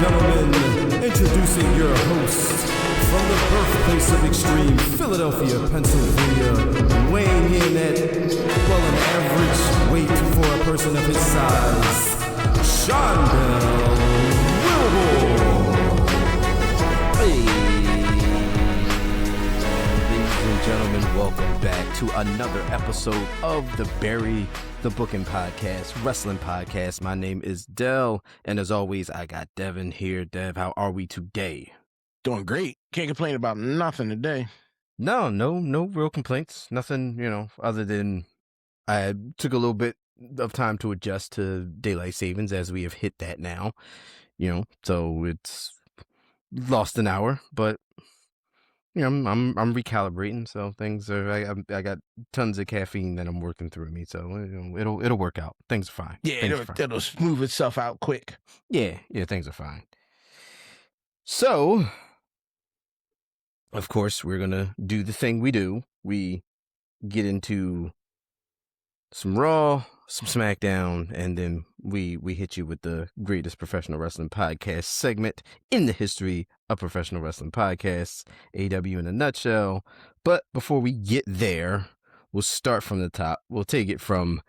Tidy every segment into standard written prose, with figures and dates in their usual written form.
gentlemen, introducing your host from the birthplace of extreme, Philadelphia, Pennsylvania, weighing in at, well, an average weight for a person of his size, Sean Bell Wilbur. Hey, ladies and gentlemen, welcome back to another episode of the Barry the Booking Podcast, Wrestling Podcast. My name is Dell, and as always, I got Devin here. Dev, how are we today? Doing great. Can't complain about nothing today. No real complaints. Nothing, other than I took a little bit of time to adjust to daylight savings as we have hit that now, so it's lost an hour, but I'm recalibrating, so things are. I got tons of caffeine that I'm working through me, so it'll work out. Things are fine. Yeah, it'll smooth itself out quick. Yeah, things are fine. So, of course, we're gonna do the thing we do. We get into some Raw, some SmackDown, and then we hit you with the greatest professional wrestling podcast segment in the history of professional wrestling podcasts, AW in a nutshell. But before we get there, we'll start from the top. We'll take it from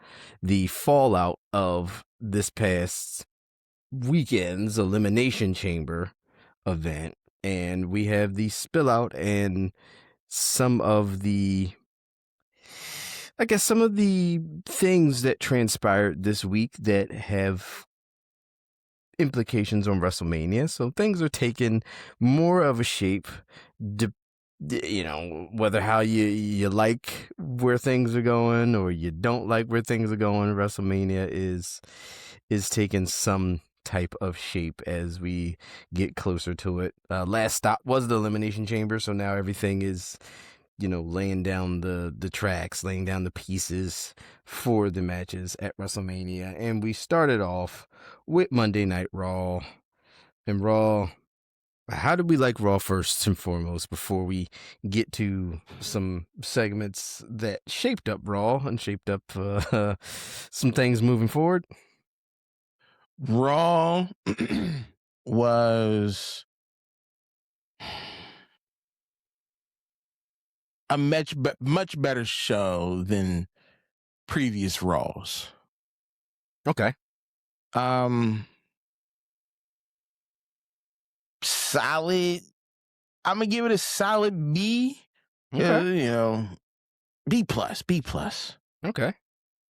the fallout of this past weekend's Elimination Chamber event, and we have the spill out and some of the things that transpired this week that have implications on WrestleMania. So things are taking more of a shape, whether how you like where things are going or you don't like where things are going. WrestleMania is taking some type of shape as we get closer to it. Last stop was the Elimination Chamber, so now everything is laying down the tracks, laying down the pieces for the matches at WrestleMania. And we started off with Monday Night Raw. And Raw, how did we like Raw first and foremost before we get to some segments that shaped up Raw and shaped up some things moving forward? Raw was a much better show than previous Raws. Okay. Solid. I'm gonna give it a solid B. Okay. B plus. Okay.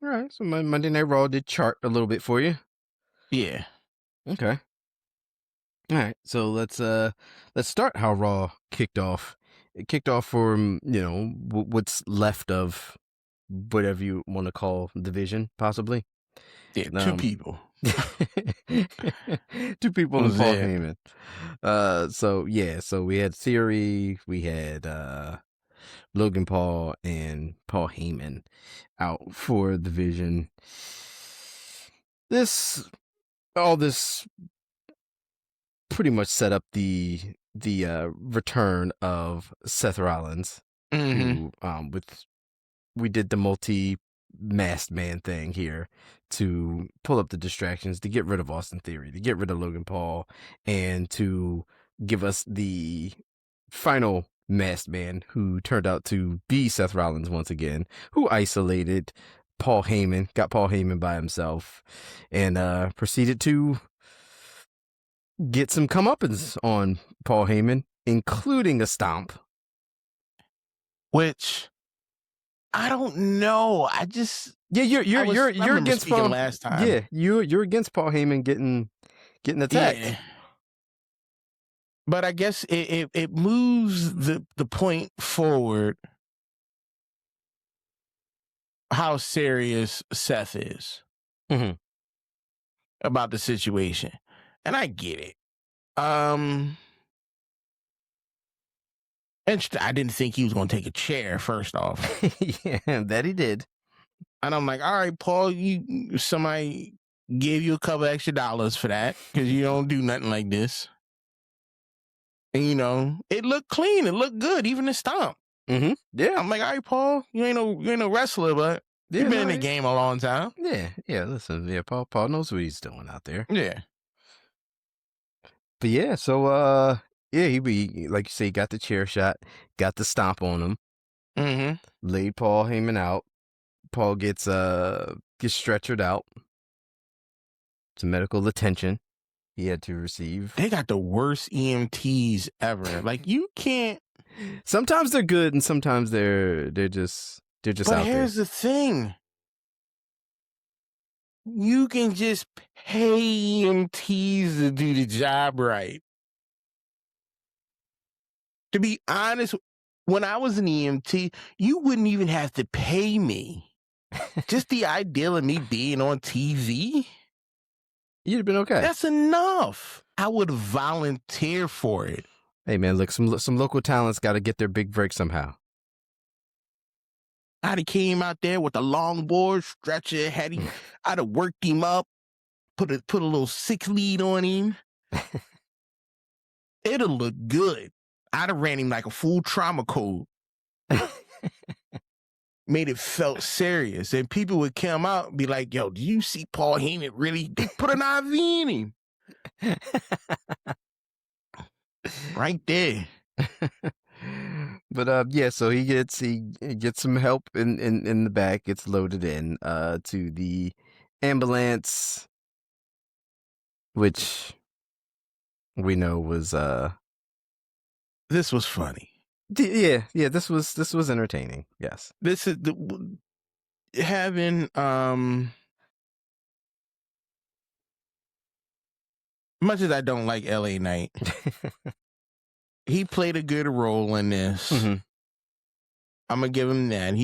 All right. So Monday Night Raw did chart a little bit for you. Yeah. Okay. All right. So let's start how Raw kicked off. It kicked off for what's left of whatever you want to call division, possibly. Yeah, two people. Two people in Paul Heyman. So we had Theory, we had Logan Paul and Paul Heyman out for division. All this pretty much set up the return of Seth Rollins, who we did the multi-masked man thing here to pull up the distractions, to get rid of Austin Theory, to get rid of Logan Paul, and to give us the final masked man, who turned out to be Seth Rollins once again, who isolated Paul Heyman, got Paul Heyman by himself, and proceeded to get some comeuppance on Paul Heyman, including a stomp. Which I don't know. You're against Paul last time. Yeah, you're against Paul Heyman getting attacked. Yeah. But I guess it moves the point forward how serious Seth is about the situation. And I get it. Interesting. I didn't think he was going to take a chair, first off. Yeah, that he did. And I'm like, all right, Paul, somebody gave you a couple extra dollars for that because you don't do nothing like this. And, it looked clean. It looked good, even the stomp. Mm-hmm. Yeah. I'm like, all right, Paul, you ain't no wrestler, but you've been in the game a long time. Yeah. Listen, Paul knows what he's doing out there. Yeah. But yeah, so yeah, he like you say, got the chair shot, got the stomp on him, laid Paul Heyman out. Paul gets stretchered out. Some medical attention he had to receive. They got the worst EMTs ever. Like, you can't. Sometimes they're good, and sometimes they're just But out there. here's the thing. You can just pay EMTs to do the job right. To be honest, when I was an EMT, you wouldn't even have to pay me. Just the idea of me being on TV, You'd have been okay. that's enough. I would volunteer for it. Hey man, look, some local talents got to get their big break somehow. I'd have came out there with a longboard stretcher, I'd have worked him up, put a little 6 lead on him. It'll look good. I'd have ran him like a full trauma code. Made it felt serious. And people would come out and be like, yo, do you see Paul Heyman really? They put an IV in him. Right there. But yeah, so he gets some help in the back, gets loaded in to the ambulance, which we know was this was funny. Yeah, this was entertaining. Yes. This is having much as I don't like LA Knight, he played a good role in this. Mm-hmm. I'm gonna give him that.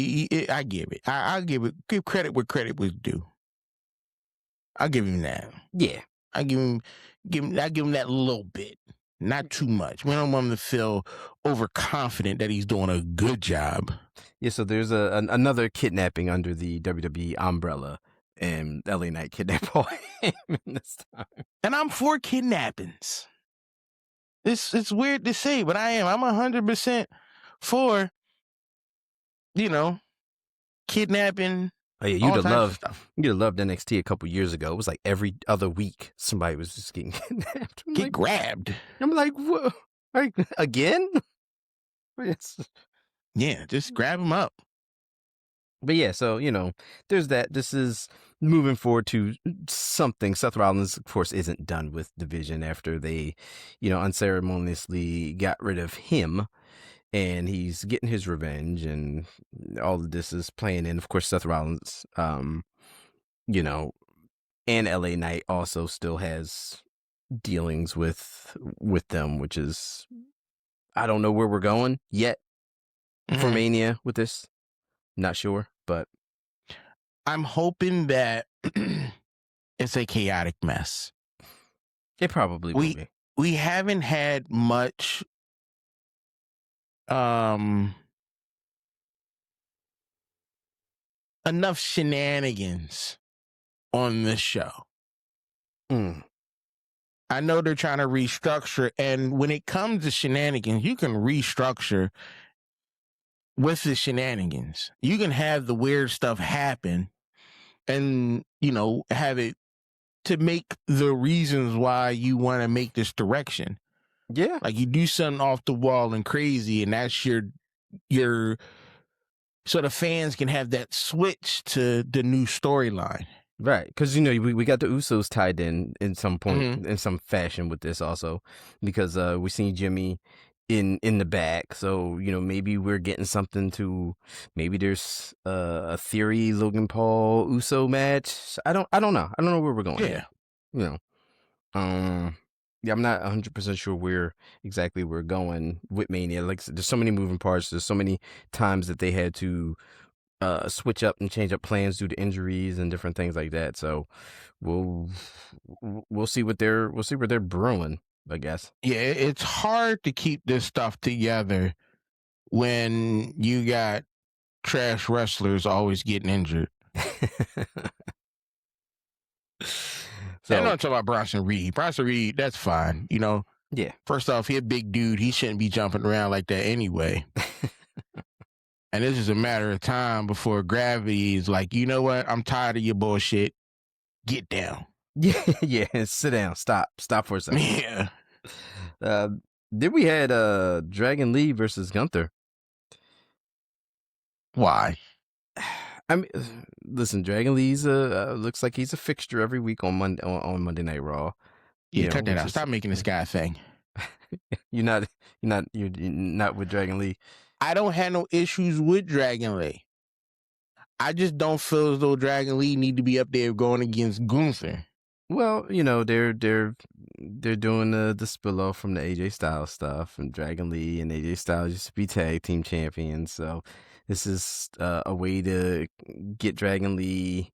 I give it. I give credit where credit was due. I'll give him that. Yeah. I give him that little bit. Not too much. We don't want him to feel overconfident that he's doing a good job. Yeah, so there's another kidnapping under the WWE umbrella, and LA Knight kidnapped Paul Heyman this time. And I'm for kidnappings. It's weird to say, but I am. I'm 100% for, kidnapping. Oh yeah, you'd have loved NXT a couple years ago. It was like every other week somebody was just getting kidnapped. Grabbed. I'm like, what? Like, again? Yeah, just grab them up. But yeah, so, there's that. This is moving forward to something. Seth Rollins, of course, isn't done with division after they, unceremoniously got rid of him. And he's getting his revenge, and all of this is playing in. Of course, Seth Rollins, and LA Knight also still has dealings with them, which is, I don't know where we're going yet for Mania with this. Not sure, but I'm hoping that it's a chaotic mess. It probably will be. We haven't had much enough shenanigans on this show. I know they're trying to restructure, and when it comes to shenanigans, you can restructure with the shenanigans. You can have the weird stuff happen and, have it to make the reasons why you want to make this direction. Yeah. Like, you do something off the wall and crazy, and that's your so the fans can have that switch to the new storyline. Right, because we got the Usos tied in some point, in some fashion with this also, because we seen Jimmy in the back, so maybe we're getting something to, maybe there's a Theory Logan Paul Uso match. I don't know where we're going. Yeah. Yeah, I'm not 100% sure where exactly we're going with Mania. Like, there's so many moving parts. There's so many times that they had to switch up and change up plans due to injuries and different things like that. So we'll see what they're brewing, I guess. Yeah, it's hard to keep this stuff together when you got trash wrestlers always getting injured. So, I'm not talking about Bronson Reed. Bronson Reed, that's fine. Yeah. First off, he's a big dude. He shouldn't be jumping around like that anyway. And this is a matter of time before gravity is like, you know what? I'm tired of your bullshit. Get down. Yeah. Sit down. Stop for a second. Yeah. Then we had Dragon Lee versus Gunther. Why? I mean, listen, Dragon Lee's looks like he's a fixture every week on Monday Night Raw. Yeah, cut that out. Stop making this guy a thing. You're not with Dragon Lee. I don't have no issues with Dragon Lee. I just don't feel as though Dragon Lee need to be up there going against Gunther. Well, they're doing the spill off from the AJ Styles stuff, and Dragon Lee and AJ Styles used to be tag team champions, so this is a way to get Dragon Lee.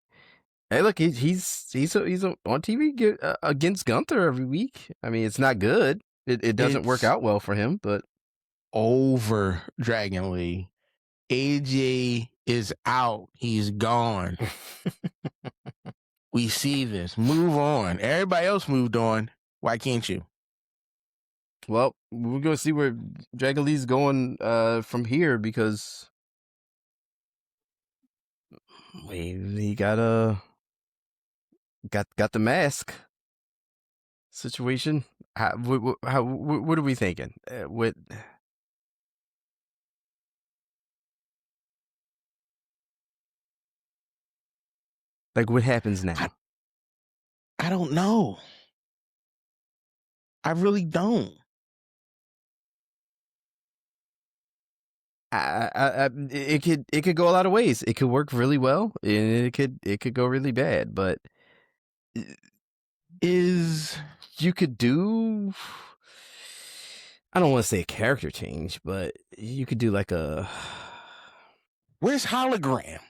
Hey, look, he's on TV against Gunther every week. I mean, it's not good. It doesn't work out well for him, but over Dragon Lee. AJ is out. He's gone. We see this. Move on. Everybody else moved on. Why can't you? Well, we're going to see where Dragon Lee's going from here, because he got the mask situation. What are we thinking? What happens now? I don't know. I really don't. It could go a lot of ways. It could work really well, and it could go really bad. But you could do, I don't want to say a character change, but you could do like a. Where's Hologram?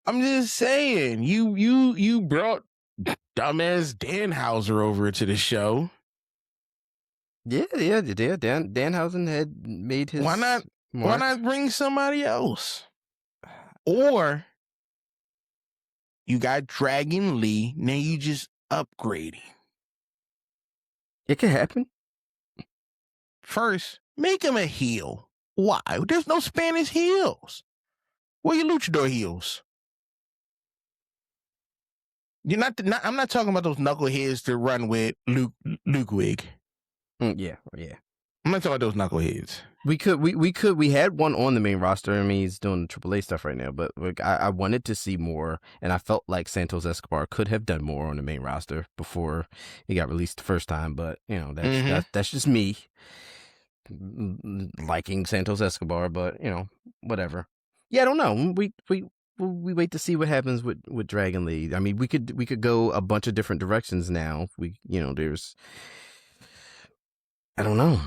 I'm just saying, you brought dumbass Danhauser over to the show. Yeah. Danhausen had made his. Why not bring somebody else? Or you got Dragon Lee, now you just upgrading. It could happen. First, make him a heel. Why? There's no Spanish heels. Where your luchador heels? I'm not talking about those knuckleheads that run with Ludwig. Yeah. I'm not talking about those knuckleheads. We had one on the main roster. I mean, he's doing the AAA stuff right now, but I wanted to see more, and I felt like Santos Escobar could have done more on the main roster before he got released the first time. But that's just me liking Santos Escobar. But whatever. Yeah, I don't know. We wait to see what happens with Dragon Lee. I mean, we could go a bunch of different directions now. There's, I don't know.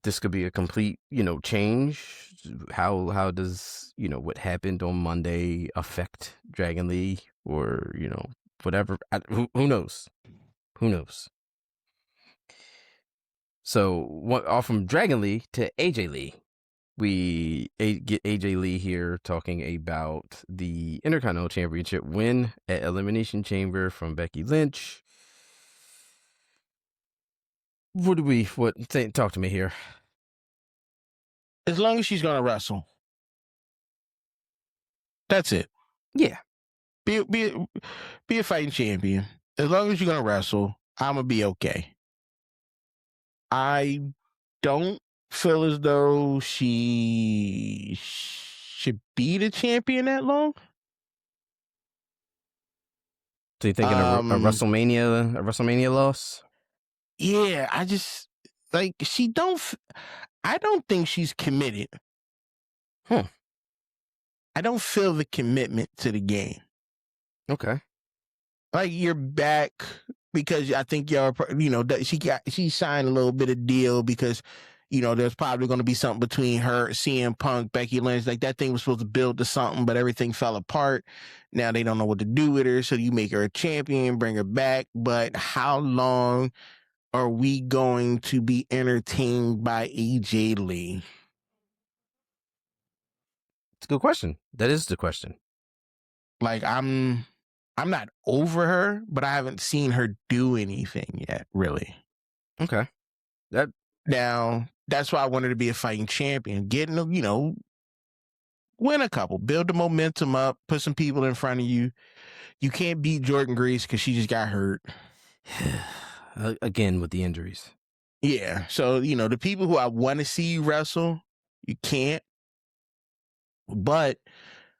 This could be a complete, change. How does, what happened on Monday affect Dragon Lee, or, whatever? Who knows? Who knows? So off from Dragon Lee to AJ Lee. We get AJ Lee here talking about the Intercontinental Championship win at Elimination Chamber from Becky Lynch. Talk to me here. As long as she's gonna wrestle, that's it. Yeah, be a fighting champion. As long as you're gonna wrestle, I'm gonna be okay. I don't feel as though she should be the champion that long. So you thinking a WrestleMania loss? Yeah, I just I don't think she's committed. I don't feel the commitment to the game. Okay. Like, you're back because I think y'all, she signed a little bit of deal because, there's probably going to be something between her, CM Punk, Becky Lynch. Like, that thing was supposed to build to something, but everything fell apart. Now they don't know what to do with her. So you make her a champion, bring her back. But how long are we going to be entertained by AJ Lee? It's a good question. That is the question. Like, I'm not over her, but I haven't seen her do anything yet, really. Okay. Now, that's why I wanted to be a fighting champion. Win a couple, build the momentum up, put some people in front of you. You can't beat Jordan Grace because she just got hurt. Again with the injuries. Yeah. So, the people who I want to see you wrestle, you can't. But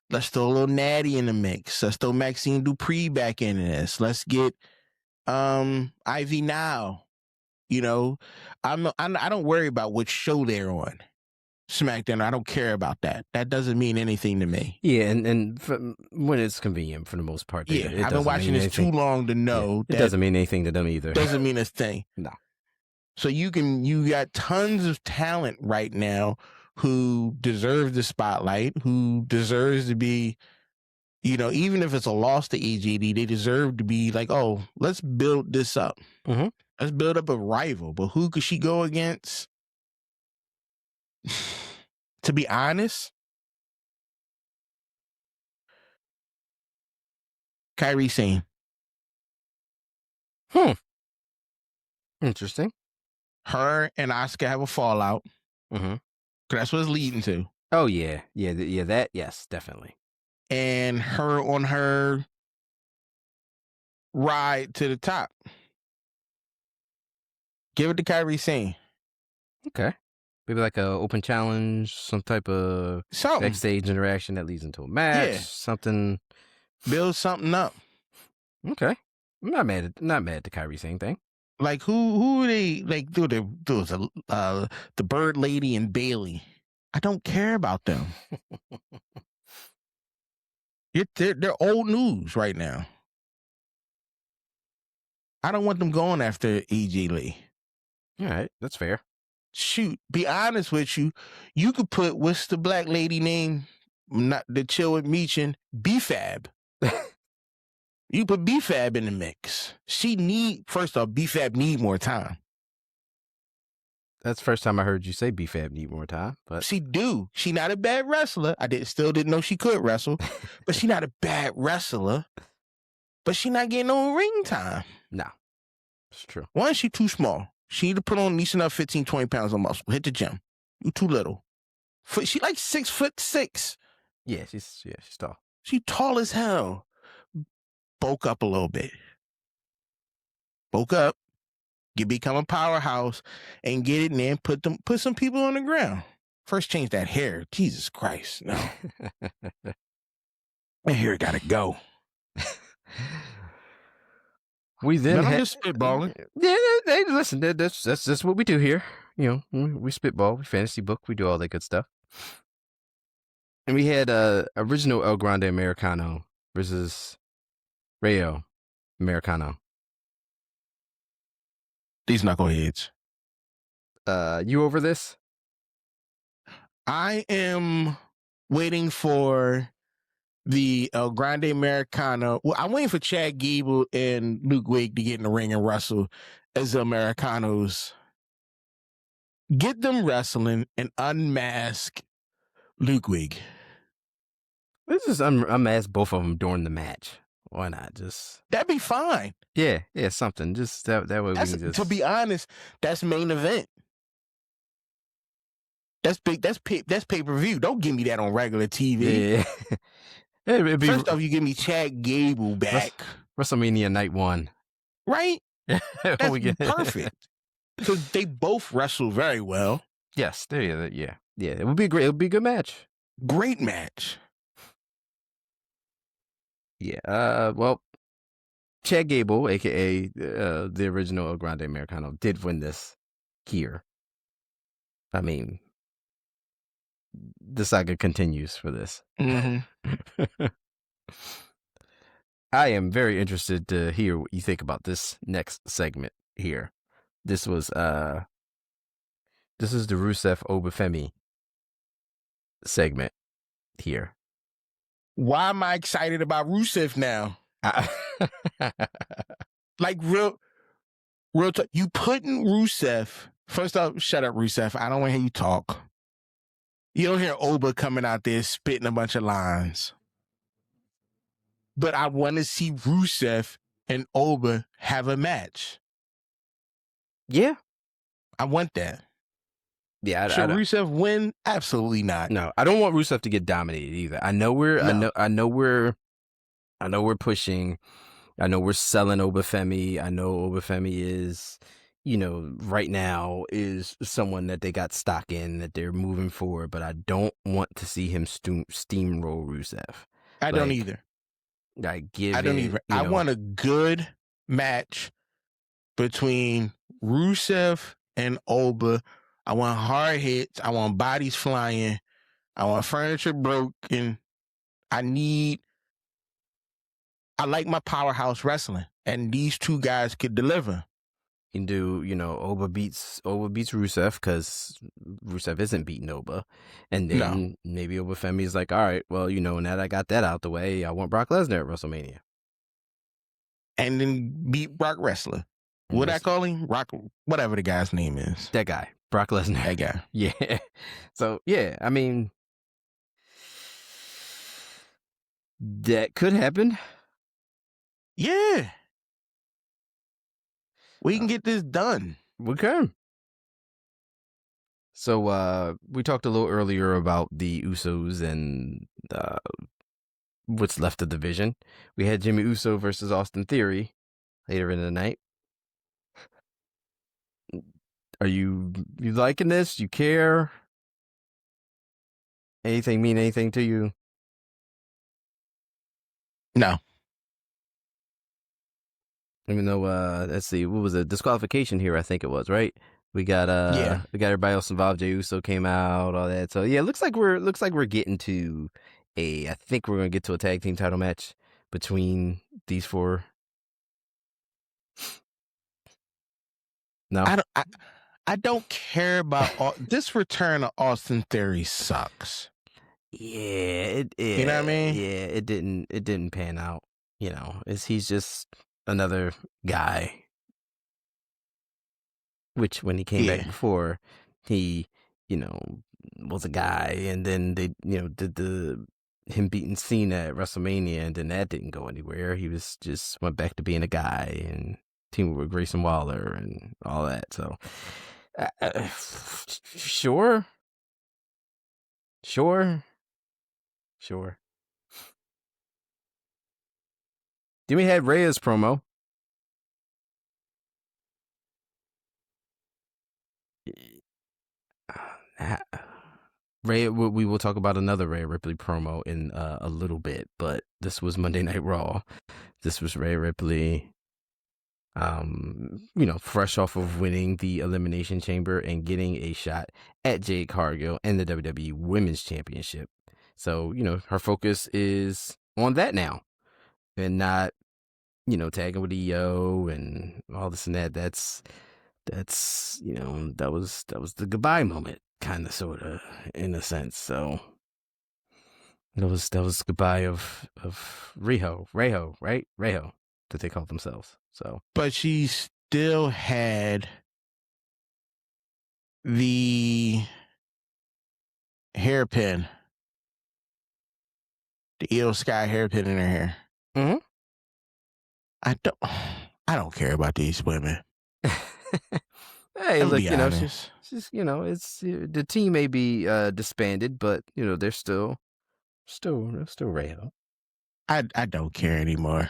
let's throw a little Natty in the mix. Let's throw Maxine Dupree back in this. Let's get Ivy Now. I don't worry about which show they're on. SmackDown, I don't care about that. That doesn't mean anything to me. Yeah, and when it's convenient for the most part. I've been watching this too long to know that it doesn't mean anything to them either. Doesn't mean a thing. No. So you got tons of talent right now who deserve the spotlight, who deserves to be, even if it's a loss to EJD, they deserve to be like, oh, let's build this up. Mm-hmm. Let's build up a rival. But who could she go against? To be honest, Kairi Sane. Interesting. Her and Asuka have a fallout. Mm-hmm. That's what it's leading to. Oh, yeah. That, yes, definitely. And her on her ride to the top. Give it to Kairi Sane. Okay. Maybe like a open challenge, some type of backstage interaction that leads into a match, something. Build something up. Okay. I'm not mad at the Kairi Sane thing. Like who are they? Like there was the Bird Lady and Bailey. I don't care about them. They're old news right now. I don't want them going after EJ Lee. All right, that's fair. Shoot, be honest with you, you could put what's the black lady name? Not the chill with Meechin, B-Fab. You put B-Fab in the mix. First off, B-Fab need more time. That's the first time I heard you say B-Fab need more time. But she do. She not a bad wrestler. Still didn't know she could wrestle, but she not a bad wrestler. But she not getting no ring time. No, it's true. One, she too small. She need to put on at least enough 15, 20 pounds of muscle. Hit the gym. You too little. She like 6'6". Yeah, she's tall. She tall as hell. Bulk up a little bit. Bulk up. Become a powerhouse and get it in there and put some people on the ground. First change that hair. Jesus Christ. No. That hair gotta go. We then I'm just spitballing. Yeah, hey, listen, that's what we do here. We spitball, we fantasy book, we do all that good stuff. And we had original El Grande Americano versus Rayo Americano. These knuckleheads. You over this? I am waiting for the El Grande Americano. Well, I'm waiting for Chad Gable and Luke Wigg to get in the ring and wrestle as the Americanos. Get them wrestling and unmask Luke Wigg. Let's just unmask both of them during the match. Why not? That'd be fine. Yeah, something. Just that way we can just. To be honest, that's main event. That's big. That's pay-per-view. Don't give me that on regular TV. Yeah. First off, you give me Chad Gable back. WrestleMania Night 1. Right? That's perfect. Because they both wrestle very well. Yes. Yeah. It would be great. It would be a good match. Great match. Yeah. Well, Chad Gable, aka the original El Grande Americano, did win this here. I mean, the saga continues for this. Mm-hmm. I am very interested to hear what you think about this next segment here. This is the Rusev Obafemi segment here. Why am I excited about Rusev now? Like real talk. You putting Rusev. First off, shut up, Rusev. I don't want to hear you talk. You don't hear Oba coming out there spitting a bunch of lines. But I want to see Rusev and Oba have a match. Yeah. I want that. Yeah, Should Rusev win? Absolutely not. No, I don't want Rusev to get dominated either. I know we're I know we're pushing. I know we're selling Obafemi. I know Obafemi is, right now is someone that they got stock in, that they're moving forward, but I don't want to see him steamroll Rusev. I don't either. Give I don't it, either. I want a good match between Rusev and Oba. I want hard hits. I want bodies flying. I want furniture broken. I like my powerhouse wrestling, and these two guys could deliver. You can do, Oba beats Rusev because Rusev isn't beating Oba. And then maybe Obafemi is like, all right, well, now that I got that out the way, I want Brock Lesnar at WrestleMania. And then beat Brock Wrestler. What I call him? Rock, whatever the guy's name is. That guy, Brock Lesnar. That guy. Yeah. So, yeah, I mean, that could happen. Yeah. We can get this done. We can. So, we talked a little earlier about the Usos and what's left of the division. We had Jimmy Uso versus Austin Theory later in the night. Are you liking this? You care? Anything mean anything to you? No. Even though, let's see, what was it? Disqualification here, I think it was, right? We got we got everybody else involved. Jey Uso came out, all that. So yeah, looks like we're getting to I think we're gonna get to a tag team title match between these four. No, I don't care about this return of Austin Theory sucks. Yeah, you know what I mean? Yeah, it didn't pan out. He's just another guy. Which when he came back before, he, was a guy, and then they, did him beating Cena at WrestleMania, and then that didn't go anywhere. He just went back to being a guy and teaming with Grayson Waller and all that. So, sure. Then we had Rhea's promo. Rhea, we will talk about another Rhea Ripley promo in a little bit, but this was Monday Night Raw. This was Rhea Ripley, fresh off of winning the Elimination Chamber and getting a shot at Jade Cargill and the WWE Women's Championship. So, her focus is on that now and not, tagging with EO and all this and that. That's that was the goodbye moment, kind of, sort of, in a sense. So that was goodbye of Riho, right? Riho, that they called themselves. So, but she still had the hairpin, the Io Sky hairpin in her hair. Mm-hmm. I don't care about these women. Hey, look, she's it's the team may be disbanded, but they're still Riho. I don't care anymore.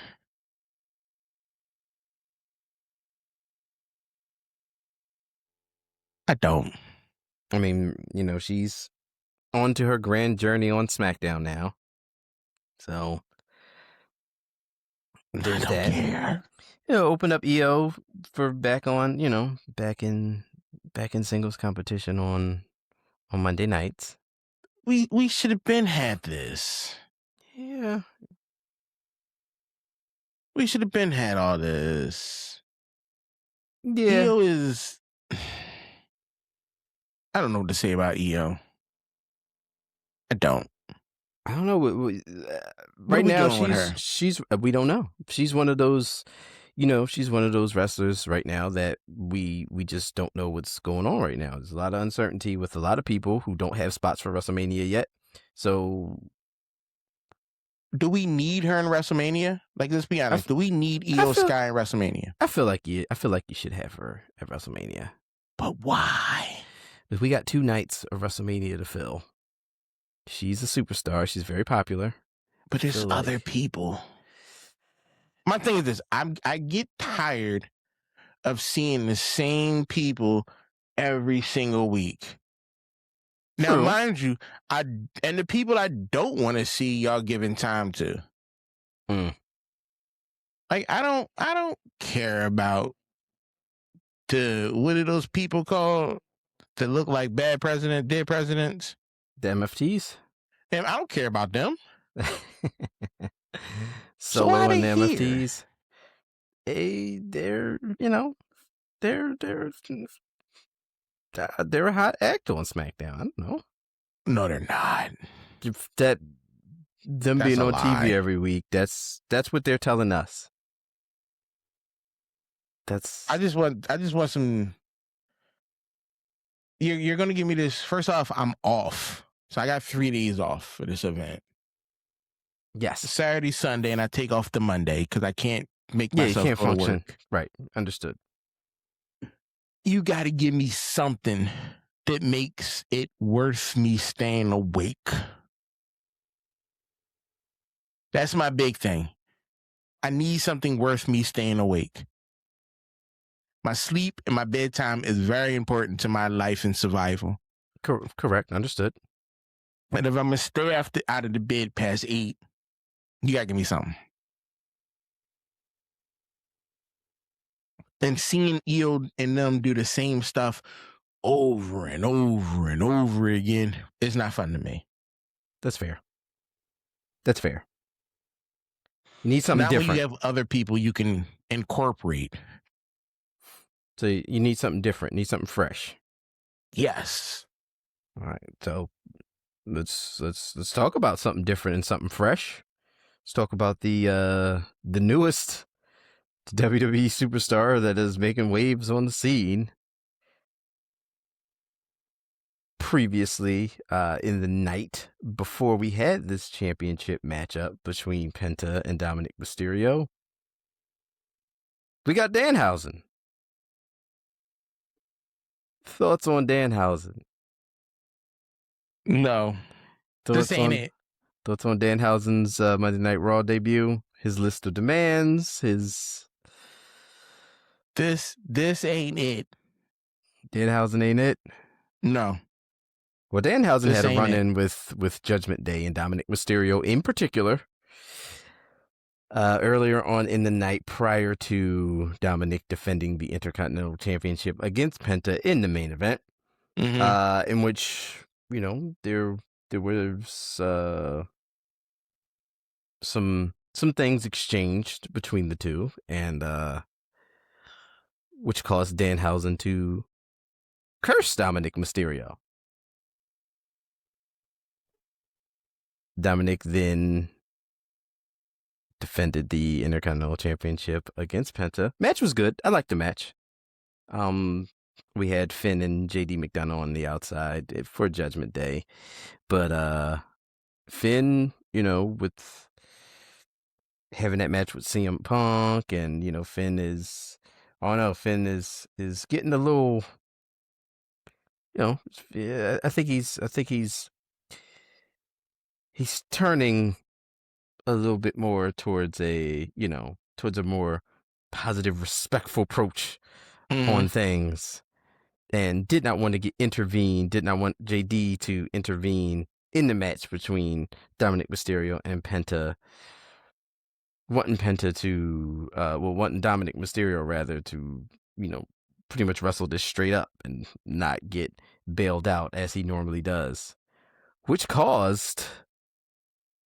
I don't. I mean, she's on to her grand journey on SmackDown now. So there's I don't care. Open up EO for back in singles competition on Monday nights. We should have been had this. Yeah. We should have been had all this. Yeah. EO is I don't know what to say about EO. I don't know. Right now, she's we don't know. She's one of those, she's one of those wrestlers right now that we just don't know what's going on right now. There's a lot of uncertainty with a lot of people who don't have spots for WrestleMania yet. So, do we need her in WrestleMania? Like, let's be honest. Do we need Io Sky in WrestleMania? I feel like you should have her at WrestleMania. But why? Because we got 2 nights of WrestleMania to fill. She's a superstar. She's very popular. But there's other people. My thing is this: I get tired of seeing the same people every single week. Now, True. mind you, and the people I don't want to see y'all giving time to. Like I don't care about what are those people called that look like dead presidents? The MFTs? And I don't care about them. So Solo why and they the here? MFTs. They're they're a hot act on SmackDown. I don't know. No, they're not. That them That's being a on TV lie. every week, that's what they're telling us. I just want some. You're gonna give me this. First off, I'm off, so I got 3 days off for this event. Yes. Saturday, Sunday, and I take off the Monday because I can't make Yeah, myself you can't go to function. work. Right. Understood. You got to give me something that makes it worth me staying awake. That's my big thing. I need something worth me staying awake. My sleep and my bedtime is very important to my life and survival. Correct. Understood. And if I'm going to stay out of the bed past 8, you got to give me something. And seeing Eo and them do the same stuff over and over and over again is not fun to me. That's fair. You need something not different. When you have other people you can incorporate. So you need something different. You need something fresh. Yes. All right. So let's talk about something different and something fresh. Let's talk about the newest WWE superstar that is making waves on the scene. Previously, in the night before we had this championship matchup between Penta and Dominic Mysterio, we got Danhausen. Thoughts on Danhausen? No. This ain't it. Thoughts on Danhausen's Monday Night Raw debut? His list of demands, This ain't it. Danhausen ain't it? No. Well, Danhausen had a run-in with Judgment Day and Dominic Mysterio in particular. Earlier on in the night, prior to Dominic defending the Intercontinental Championship against Penta in the main event, in which there was some things exchanged between the two, and which caused Danhausen to curse Dominic Mysterio. Dominic then defended the Intercontinental Championship against Penta. Match was good. I liked the match. We had Finn and JD McDonough on the outside for Judgment Day, but Finn, with having that match with CM Punk, and Finn is getting a little, I think he's turning a little bit more towards a more positive, respectful approach on things, and did not want to did not want JD to intervene in the match between Dominic Mysterio and Penta, wanting Dominic Mysterio rather to, pretty much wrestle this straight up and not get bailed out as he normally does, which caused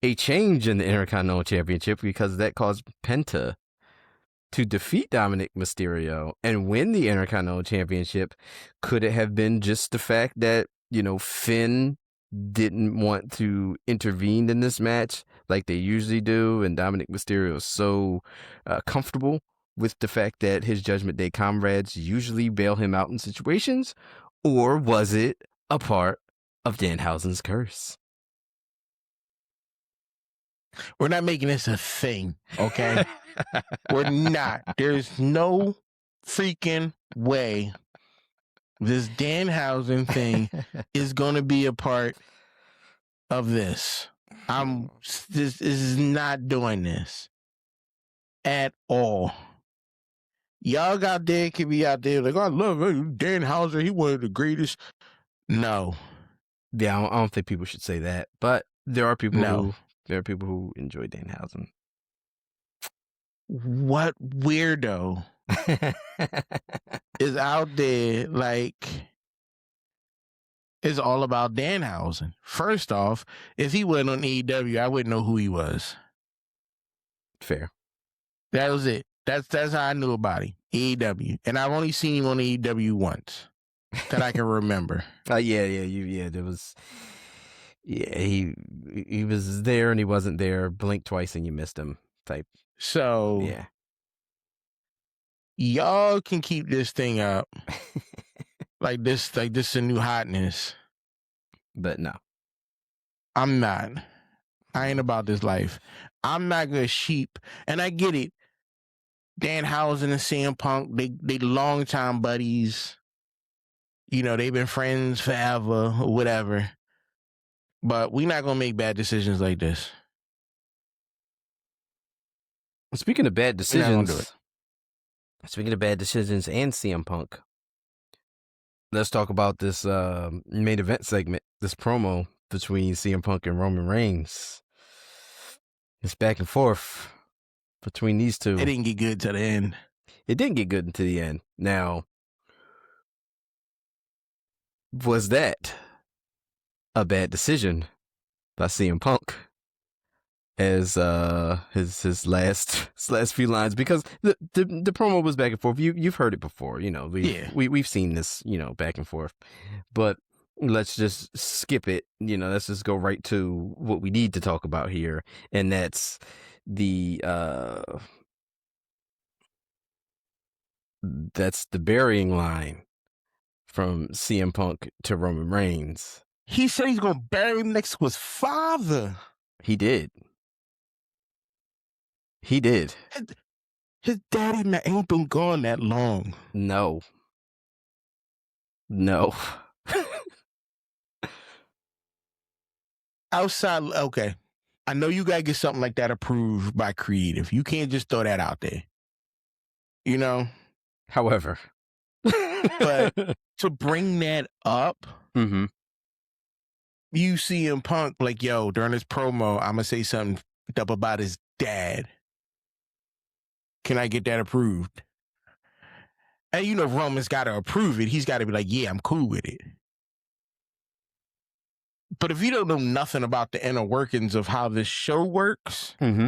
a change in the Intercontinental Championship, because that caused Penta to defeat Dominic Mysterio and win the Intercontinental Championship. Could it have been just the fact that, Finn didn't want to intervene in this match like they usually do, and Dominic Mysterio is so comfortable with the fact that his Judgment Day comrades usually bail him out in situations? Or was it a part of Danhausen's curse? We're not making this a thing, okay? We're not. There's no freaking way this Danhausen thing is going to be a part of this. This is not doing this. at all. Y'all out there can be out there like, I love Dan Houser. He one of the greatest. No. Yeah, I don't think people should say that, but there are people No. who enjoy Danhausen. What weirdo is out there like it's all about Danhausen? First off, if he wasn't on AEW, I wouldn't know who he was. Fair. That was it. That's how I knew about him. AEW, and I've only seen him on AEW once that I can remember. There was. Yeah, he was there and he wasn't there. Blink twice and you missed him. Type. So yeah, y'all can keep this thing up like this is a new hotness. But no, I'm not. I ain't about this life. I'm not gonna sheep, and I get it. Danhausen and CM Punk, they longtime buddies. You know, they've been friends forever or whatever. But we're not gonna make bad decisions like this. Speaking of bad We're not gonna do decisions, and CM Punk, let's talk about this main event segment, this promo between CM Punk and Roman Reigns. It's back and forth between these two. It didn't get good to the end. It didn't get good until the end. Now, was that a bad decision by CM Punk as his last few lines? Because the promo was back and forth. You've heard it before, you know. We've seen this, you know, back and forth. But let's just skip it. You know, let's just go right to what we need to talk about here, and that's the burying line from CM Punk to Roman Reigns. He said he's gonna bury him next to his father. He did. His daddy ain't been gone that long. No. Outside, okay. I know you gotta get something like that approved by creative. You can't just throw that out there. You know? However. But to bring that up, mm-hmm. You see him Punk like, yo, during this promo, I'm gonna say something up about his dad. Can I get that approved? And you know Roman's gotta approve it. He's gotta be like, yeah, I'm cool with it. But if you don't know nothing about the inner workings of how this show works, mm-hmm.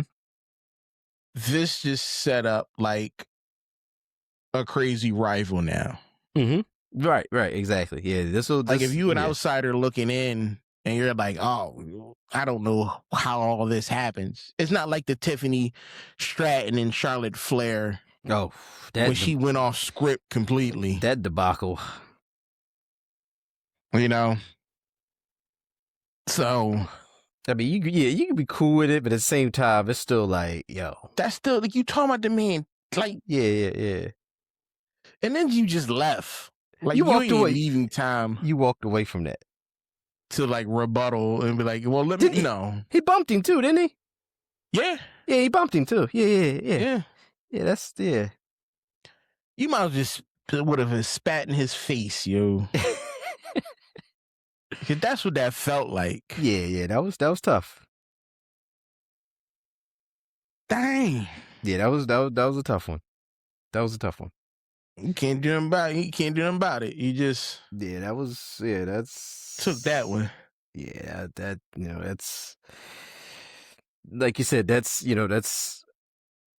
This just set up like a crazy rival now. Mm-hmm. Right, exactly. Yeah, this like if you an outsider looking in and you're like, oh, I don't know how all this happens. It's not like the Tiffany Stratton and Charlotte Flair. Oh, when she went off script completely. That debacle. You know? So, I mean, you can be cool with it, but at the same time, it's still like, yo. That's still, like, you talking about the man, like. Yeah. And then you just left. Like, you walked away. Leaving time. You walked away from that. To, like, rebuttal and be like, well, let me know. He bumped him, too, didn't he? Yeah. Yeah, he bumped him, too. Yeah. Yeah, yeah. You might have just would have spat in his face, yo. Cause that's what that felt like. Yeah, that was tough. Dang. Yeah, that was a tough one. That was a tough one. You can't do nothing about it. You can't do nothing about it. You just that's took that one. Yeah, that that's like you said. That's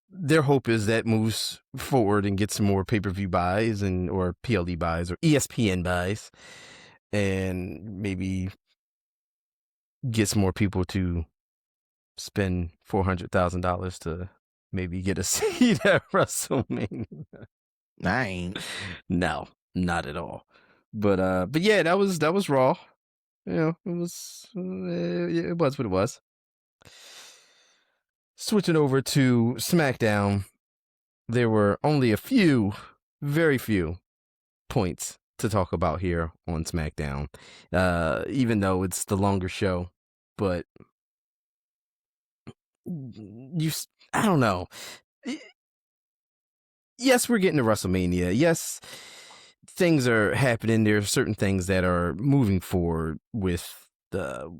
their hope is that moves forward and gets some more pay-per-view buys or PLE buys or ESPN buys. And maybe get some more people to spend $400,000 to maybe get a seat at WrestleMania. I ain't. No, not at all. But yeah, that was Raw. You know, it was what it was. Switching over to SmackDown, there were only very few points to talk about here on SmackDown, even though it's the longer show. But I don't know. yes, we're getting to WrestleMania. Yes, things are happening. There are certain things that are moving forward with that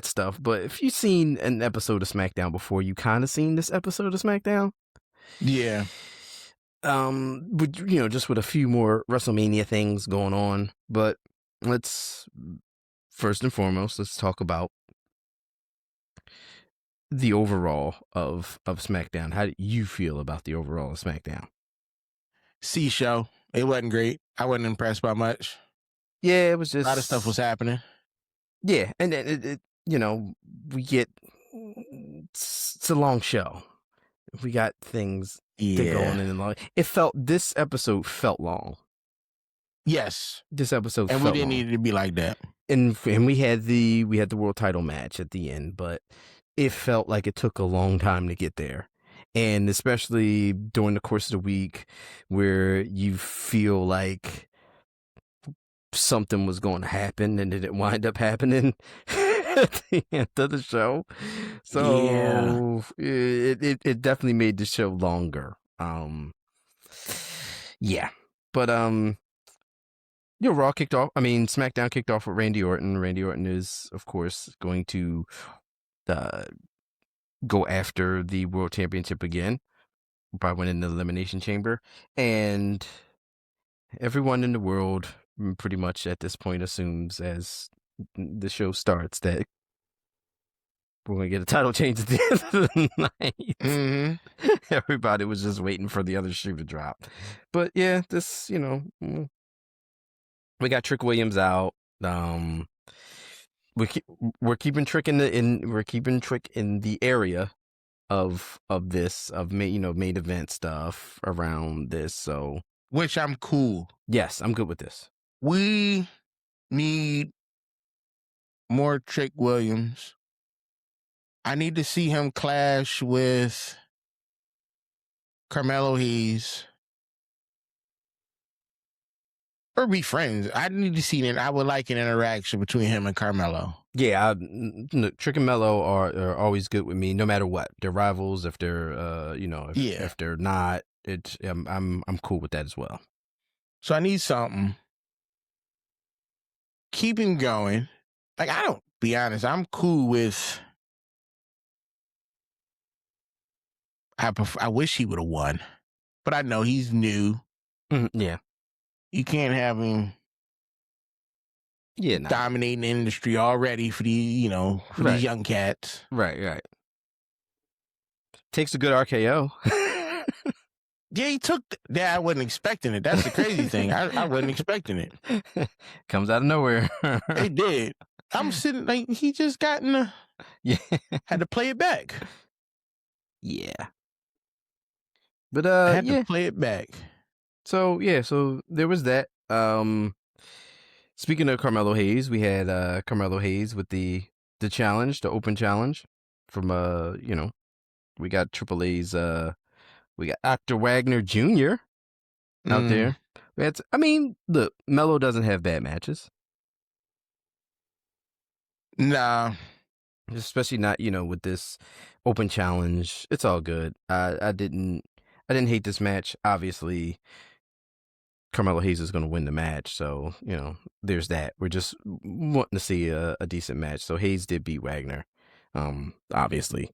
stuff. But if you've seen an episode of SmackDown before, you kind of seen this episode of SmackDown. Yeah. Just with a few more WrestleMania things going on. But let's first and foremost, let's talk about the overall of SmackDown. How do you feel about the overall of SmackDown? Show. It wasn't great. I wasn't impressed by much. Yeah, it was just a lot of stuff was happening. Yeah, and it we get it's a long show. We got things that go on in the long. This episode felt long. Yes, this episode and felt we didn't long. need it to be like that. And we had the world title match at the end, but it felt like it took a long time to get there. And especially during the course of the week where you feel like something was going to happen and it didn't wind up happening at the end of the show. So it definitely made the show longer. But Raw kicked off. SmackDown kicked off with Randy Orton. Randy Orton is, of course, going to go after the World Championship again by winning the Elimination Chamber. And everyone in the world pretty much at this point assumes, as the show starts, that we're going to get a title change at the end of the night. Mm-hmm. Everybody was just waiting for the other shoe to drop. But yeah, this, we got Trick Williams out. We're keeping Trick in the area of main event stuff around this. So, which I'm cool. Yes, I'm good with this. We need more Trick Williams. I need to see him clash with Carmelo Hayes. Or be friends. I need to see that. I would like an interaction between him and Carmelo. Yeah, Trick and Mello are always good with me, no matter what. They're rivals. If they're, if they're not, I'm cool with that as well. So I need something. Keep him going. Like, be honest, I'm cool with. I wish he would have won, but I know he's new. Yeah. You can't have him dominating the industry already for these young cats. Right. Takes a good RKO. Yeah, he took that. I wasn't expecting it. That's the crazy thing. I wasn't expecting it. Comes out of nowhere. It did. I'm sitting like he just had to play it back. Yeah. But I had to play it back. So there was that. Speaking of Carmelo Hayes, we had Carmelo Hayes with the challenge, the open challenge from we got Triple A's we got Dr. Wagner Jr. out there. Look, Melo doesn't have bad matches. Nah. Especially not, with this open challenge. It's all good. I didn't hate this match. Obviously, Carmelo Hayes is going to win the match, so there's that. We're just wanting to see a decent match. So Hayes did beat Wagner, obviously.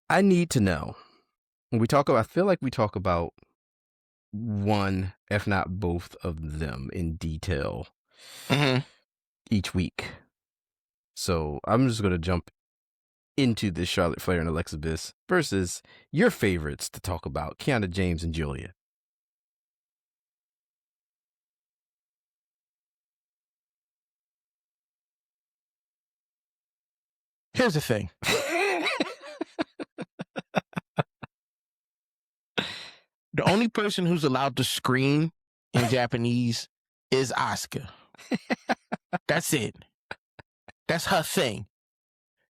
I need to know when we talk about. I feel like we talk about one, if not both of them, in detail each week. So I'm just going to jump into this Charlotte Flair and Alexa Bliss versus your favorites to talk about, Kiana James and Julia. Here's the thing. The only person who's allowed to scream in Japanese is Asuka. That's it. That's her thing.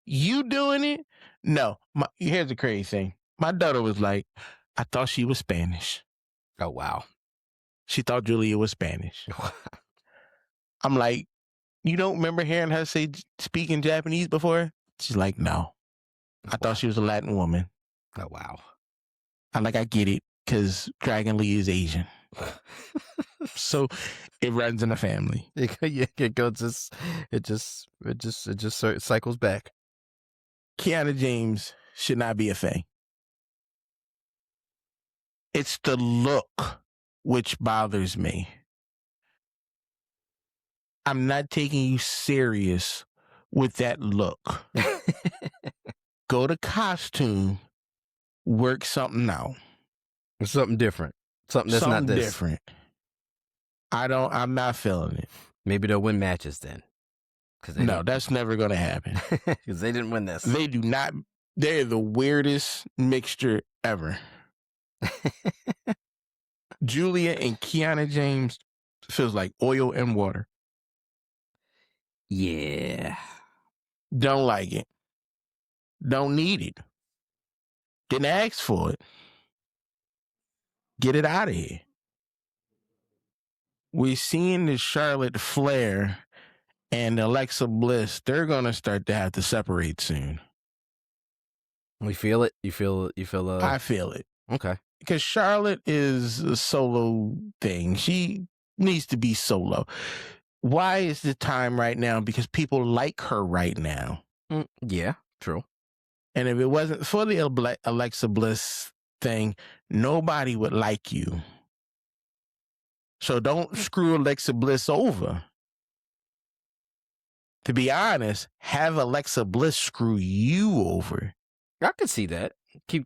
You doing it? No. Here's the crazy thing. My daughter was like, I thought she was Spanish. Oh, wow. She thought Julia was Spanish. I'm like, You don't remember hearing her speak in Japanese before? She's like, no. I thought she was a Latin woman. Oh, wow. I get it, because Dragon Lee is Asian. So it runs in the family. It just cycles back. Kiana James should not be a Fae. It's the look which bothers me. I'm not taking you serious with that look. Go to costume, work something out. Something different. Something that's not this. Different. I'm not feeling it. Maybe they'll win matches then. No, that's never going to happen. Because they didn't win this. They do not. They're the weirdest mixture ever. Julia and Kiana James feels like oil and water. Yeah. Don't like it. Don't need it. Didn't ask for it. Get it out of here. We're seeing the Charlotte Flair and Alexa Bliss. They're going to start to have to separate soon. We feel it? You feel I feel it. Okay. Because Charlotte is a solo thing. She needs to be solo. Why is the time right now? Because people like her right now. Yeah, true. And if it wasn't for the Alexa Bliss thing, nobody would like you. So don't screw Alexa Bliss over. To be honest, have Alexa Bliss screw you over. I could see that.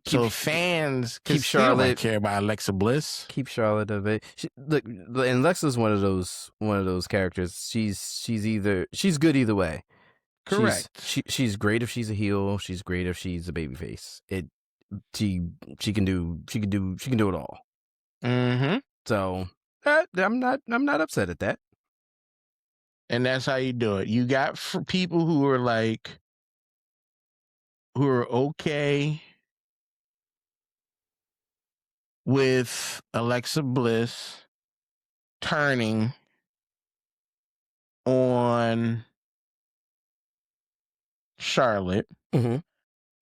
So fans keep Charlotte. Don't care about Alexa Bliss. Keep Charlotte of it. Look, and Alexa's one of those characters. She's good either way. Correct. She's great if she's a heel. She's great if she's a babyface. She can do it all. Mm-hmm. So I'm not upset at that. And that's how you do it. You got people who are okay with Alexa Bliss turning on Charlotte. Mm-hmm.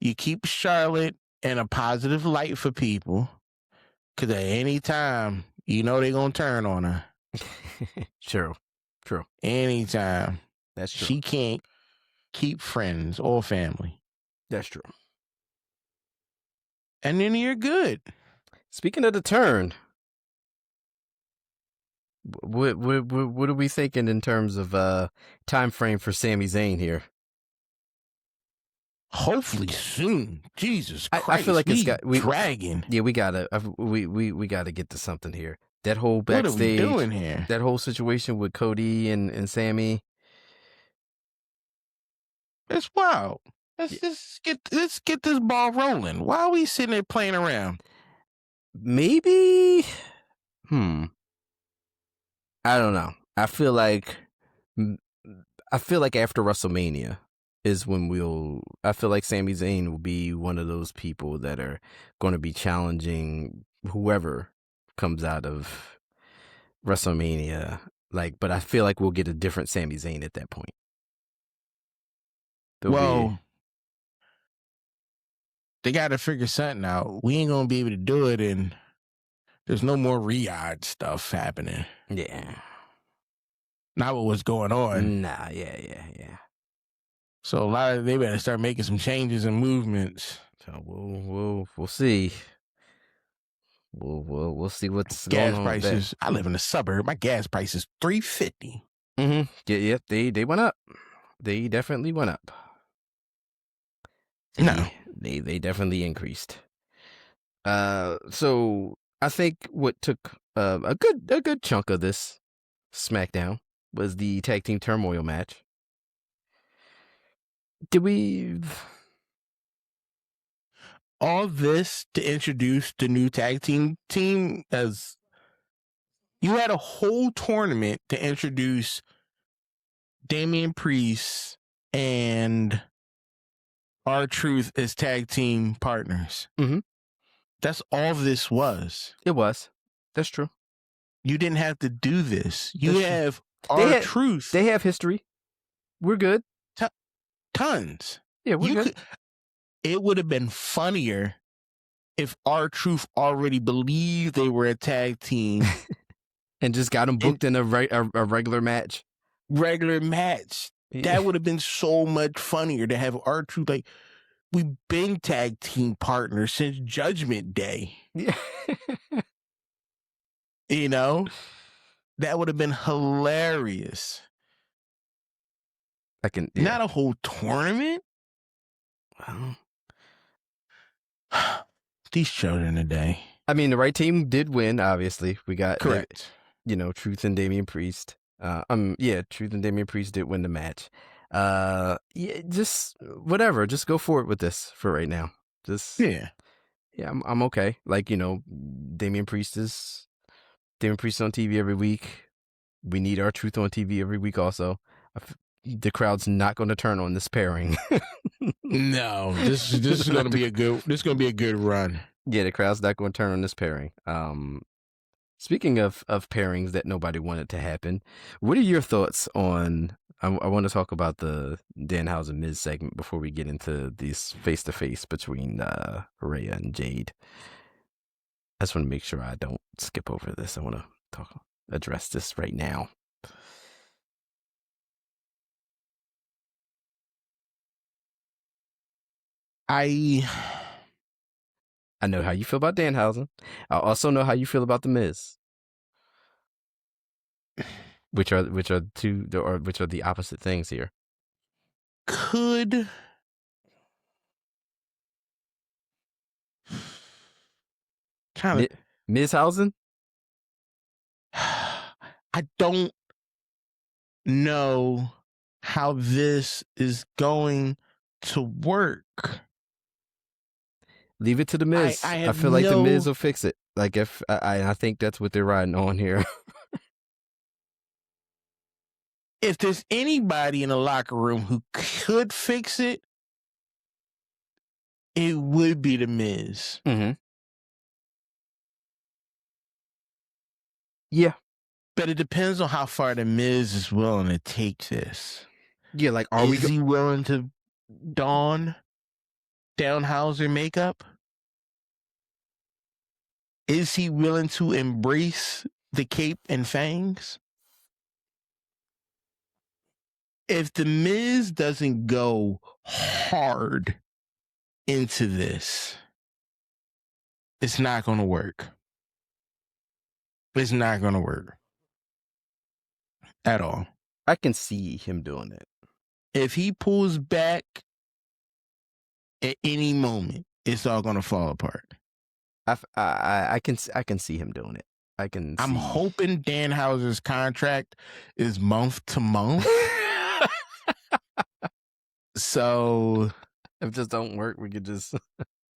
You keep Charlotte in a positive light for people, because at any time, they're going to turn on her. True. Anytime. That's true. She can't keep friends or family. That's true. And then you're good. Speaking of the turn, what are we thinking in terms of time frame for Sami Zayn here? Hopefully soon. Jesus Christ! I feel like dragging. Yeah, we gotta get to something here. That whole backstage, what are we doing here? That whole situation with Cody and Sammy. It's wild. Let's get this ball rolling. Why are we sitting there playing around? Maybe. I don't know. I feel like after WrestleMania is when I feel like Sami Zayn will be one of those people that are going to be challenging whoever comes out of WrestleMania. But I feel like we'll get a different Sami Zayn at that point. They got to figure something out. We ain't going to be able to do it, and there's no more Riyadh stuff happening. Yeah. Not what was going on. Nah, yeah. So they better start making some changes and movements. So we'll see. We'll see what's gas going on prices. there. I live in a suburb. My gas price is $3.50. Mm-hmm. Yeah. They went up. They definitely went up. They definitely increased. So I think what took a good chunk of this SmackDown was the tag team turmoil match. All this to introduce the new tag team as you had a whole tournament to introduce Damian Priest and R-Truth as tag team partners. Mm-hmm. That's all this was. It was. That's true. You didn't have to do this. You have R-Truth. They have history. We're good. Tons. Yeah, we're good. It would have been funnier if R-Truth already believed they were a tag team and just got them booked in a regular match. Regular match. Yeah. That would have been so much funnier to have R-Truth like, we've been tag team partners since Judgment Day. Yeah. You know? That would have been hilarious. Not a whole tournament? Well, these children today. I mean, the right team did win, obviously. We got correct. Truth and Damian Priest. Truth and Damian Priest did win the match. Just whatever. Just go for it with this for right now. I'm okay. Like, Damian Priest on TV every week. We need our Truth on TV every week also. The crowd's not going to turn on this pairing. No, this is going to be a good run. Yeah, the crowd's not going to turn on this pairing. Speaking of pairings that nobody wanted to happen, what are your thoughts on? I want to talk about the Danhausen Miz segment before we get into this face to face between Rhea and Jade. I just want to make sure I don't skip over this. I want to address this right now. I know how you feel about Danhausen. I also know how you feel about the Miz, which are the opposite things here. Could kind of Mizhausen? I don't know how this is going to work. Leave it to the Miz. I feel like the Miz will fix it. Like I think that's what they're riding on here. If there's anybody in the locker room who could fix it, it would be the Miz. Mm-hmm. Yeah. But it depends on how far the Miz is willing to take this. Yeah, like is he willing to don Danhausen makeup? Is he willing to embrace the cape and fangs? If the Miz doesn't go hard into this, it's not going to work. It's not going to work at all. I can see him doing it. If he pulls back at any moment, it's all going to fall apart. I can see him doing it. I'm hoping Danhausen's contract is month to month. So if this don't work, we could just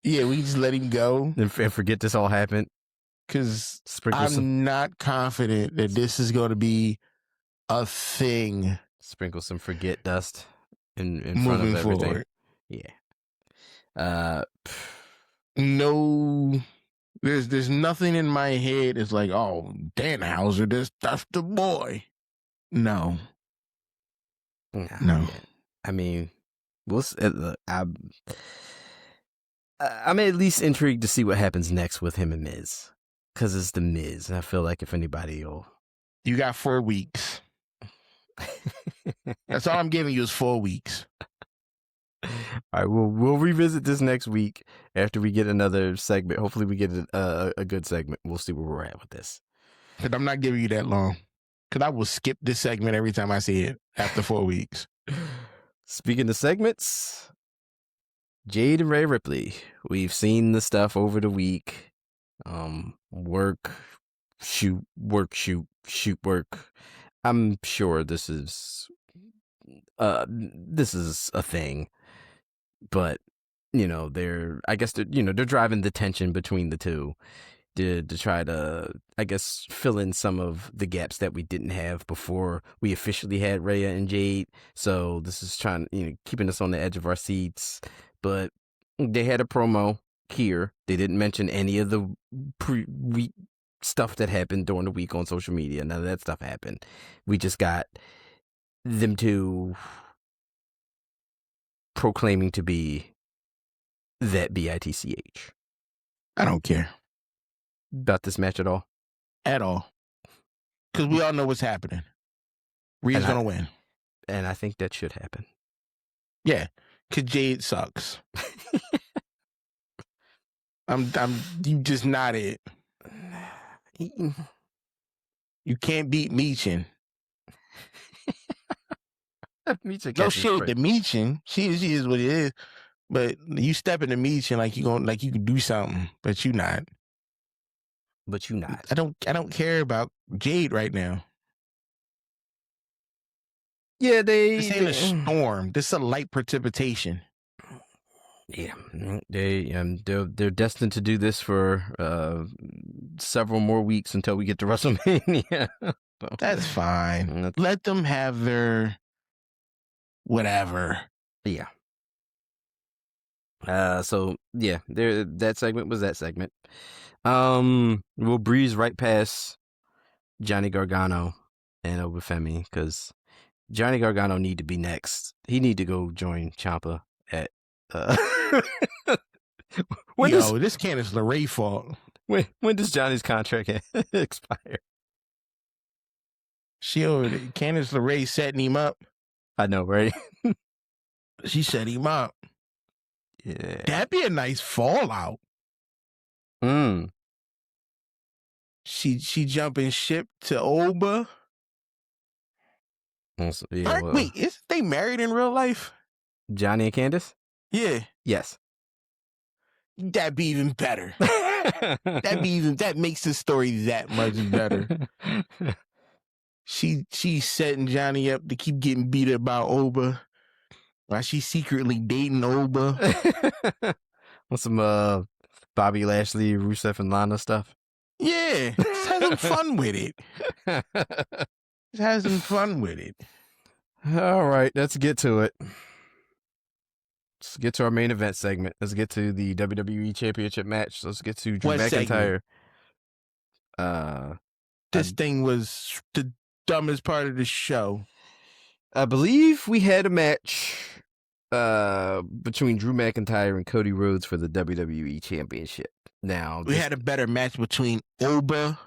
we just let him go and forget this all happened. Because I'm not confident that this is going to be a thing. Sprinkle some forget dust in front of everything. Forward. Yeah. No, there's nothing in my head. It's like, oh, Danhausen, that's the boy. No. No. I mean, I'm at least intrigued to see what happens next with him and Miz. Because it's the Miz. And I feel like if anybody will... You got 4 weeks. That's all I'm giving you is 4 weeks. All right, we'll revisit this next week after we get another segment. Hopefully we get a good segment. We'll see where we're at with this. Because I'm not giving you that long. Because I will skip this segment every time I see it after 4 weeks. Speaking of segments, Jade and Rhea Ripley. We've seen the stuff over the week. Work, shoot, work, shoot, work. I'm sure this is a thing, but they're driving the tension between the two to try to, I guess, fill in some of the gaps that we didn't have before we officially had Rhea and Jade. So this is trying, keeping us on the edge of our seats. But they had a promo here. They didn't mention any of the pre-week stuff that happened during the week on social media. None of that stuff happened. We just got them two proclaiming to be that bitch. I don't care About this match at all? at all. Because we all know what's happening. Rhea's going to win. And I think that should happen. Yeah, because Jade sucks. You just not it. You can't beat Meechin. No shit to Meechin. She is what it is. But you step into Meechin like you can do something, but you not. I don't care about Jade right now. Yeah, this ain't a storm. This is a light precipitation. Yeah, they're destined to do this for several more weeks until we get to WrestleMania. So, that's fine. Let them have their whatever. Yeah. So yeah, that segment was that segment. We'll breeze right past Johnny Gargano and Obafemi because Johnny Gargano need to be next. He need to go join Ciampa at. This Candice LeRae fault. When does Johnny's contract expire? Candice LeRae setting him up. I know, right? She set him up. Yeah, that'd be a nice fallout. She jumping ship to Oba. Yeah, wait, isn't they married in real life? Johnny and Candice? Yeah. Yes. That'd be even better. That makes the story that much better. She's setting Johnny up to keep getting beat up by Oba while she's secretly dating Oba. Want some Bobby Lashley, Rusev, and Lana stuff? Yeah, just have some fun with it. Just have some fun with it. All right, let's get to it. Let's get to our main event segment. Let's get to the WWE Championship match. Let's get to Drew McIntyre. This thing was the dumbest part of the show. I believe we had a match between Drew McIntyre and Cody Rhodes for the WWE Championship. Now we had a better match between Oba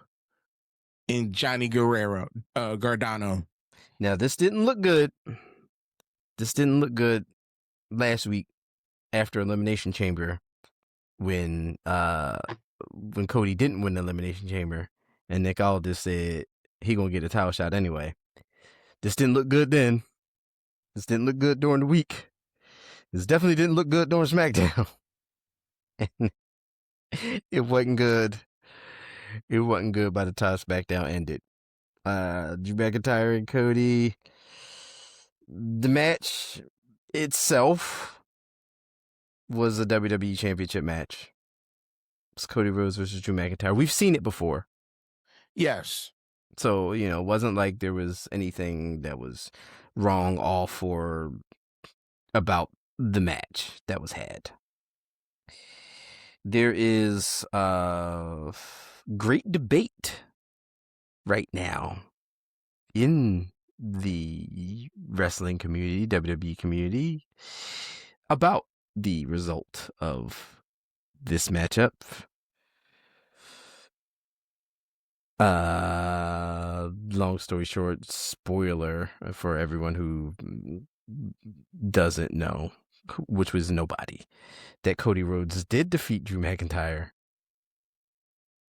and Johnny Gargano. Now this didn't look good. Last week after Elimination Chamber when Cody didn't win the Elimination Chamber and Nick Aldis said he gonna get a title shot anyway. This didn't look good then. This didn't look good during the week. This definitely didn't look good during SmackDown. And it wasn't good. It wasn't good by the time SmackDown ended. Drew McIntyre and Cody. The match itself was a WWE Championship match. It's Cody Rhodes versus Drew McIntyre. We've seen it before. Yes. So, it wasn't like there was anything that was wrong about the match that was had. There is great debate right now in the wrestling community, WWE community, about the result of this matchup. Long story short, spoiler for everyone who doesn't know, which was nobody, that Cody Rhodes did defeat Drew McIntyre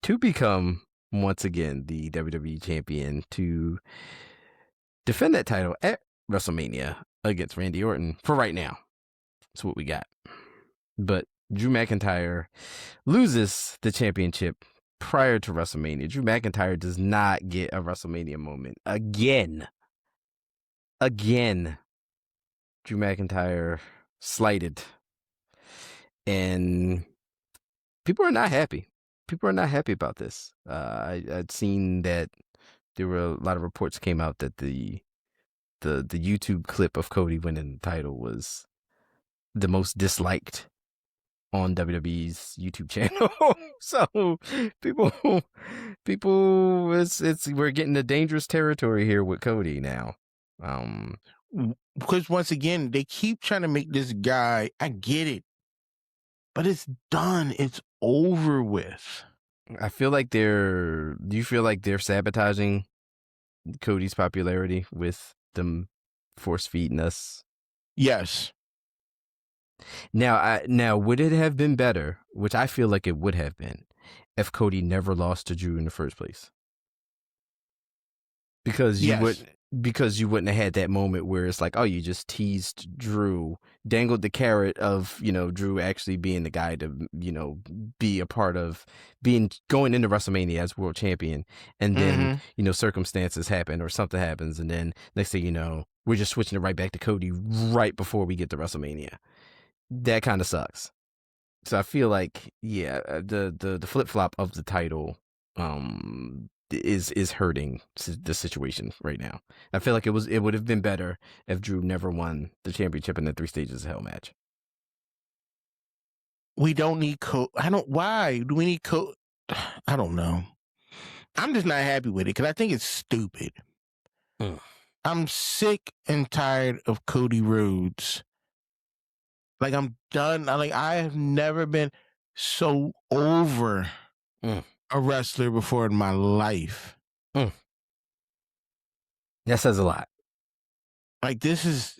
to become once again the WWE champion, to defend that title at WrestleMania against Randy Orton for right now. That's what we got. But Drew McIntyre loses the championship prior to WrestleMania. Drew McIntyre does not get a WrestleMania moment again. Drew McIntyre slighted. And people are not happy. People are not happy about this. I'd seen that there were a lot of reports came out that the YouTube clip of Cody winning the title was the most disliked on WWE's YouTube channel. So people, we're getting to dangerous territory here with Cody now. because once again, they keep trying to make this guy, I get it, but it's done. It's over with. I feel like do you feel like they're sabotaging Cody's popularity with them force feeding us? Yes. Now would it have been better, which I feel like it would have been, if Cody never lost to Drew in the first place? Because you wouldn't have had that moment where it's like, oh, you just teased Drew, dangled the carrot of, Drew actually being the guy to, be a part of going into WrestleMania as world champion. And then, circumstances happen or something happens. And then next thing you know, we're just switching it right back to Cody right before we get to WrestleMania. That kind of sucks. So I feel like, the flip flop of the title, is hurting the situation right now. I feel like it would have been better if Drew never won the championship in the 3 Stages of Hell match. We don't need why do we need I don't know. I'm just not happy with it because I think it's stupid. I'm sick and tired of Cody Rhodes. Like, I'm done. I have never been so over a wrestler before in my life. That says a lot. Like,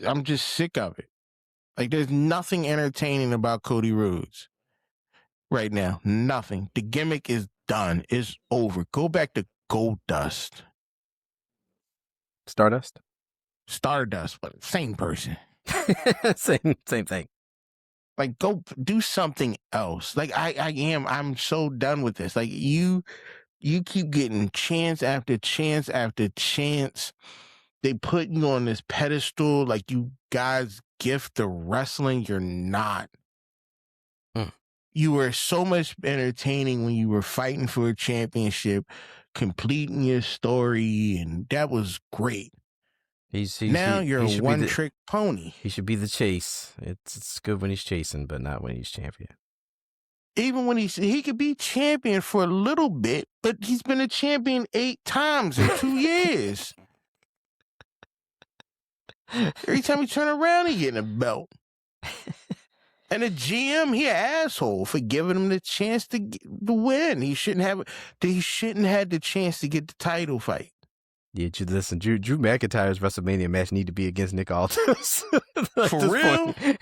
I'm just sick of it. Like, there's nothing entertaining about Cody Rhodes right now. Nothing. The gimmick is done. It's over. Go back to Goldust. Stardust, but same person. same thing. Like, go do something else. Like, I'm so done with this. Like, you keep getting chance after chance after chance. They put you on this pedestal like you guys gift the wrestling. You're not. You were so much entertaining when you were fighting for a championship, completing your story, and that was great. Now you're a one-trick pony. He should be the chase. It's good when he's chasing, but not when he's champion. Even when he could be champion for a little bit, but he's been a champion 8 times in 2 years. Every time he turn around, he getting a belt. And the GM, he an asshole for giving him the chance to win. He shouldn't have the chance to get the title fight. Yeah, listen, Drew McIntyre's WrestleMania match need to be against Nick Aldis. For real? You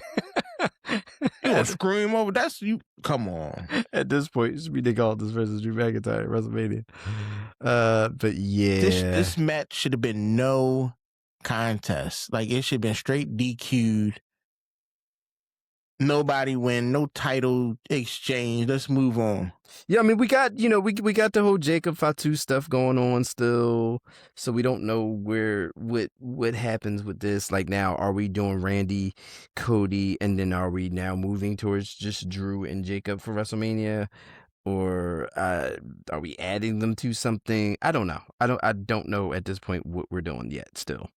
gonna screw him over? Come on. At this point, it should be Nick Aldis versus Drew McIntyre at WrestleMania. But yeah. This match should have been no contest. Like, it should have been straight DQ'd. Nobody win, no title exchange. Let's move on. Yeah, I mean, we got the whole Jacob Fatu stuff going on still, so we don't know what happens with this. Like, now, are we doing Randy, Cody, and then are we now moving towards just Drew and Jacob for WrestleMania, or are we adding them to something? I don't know. I don't know at this point what we're doing yet. Still,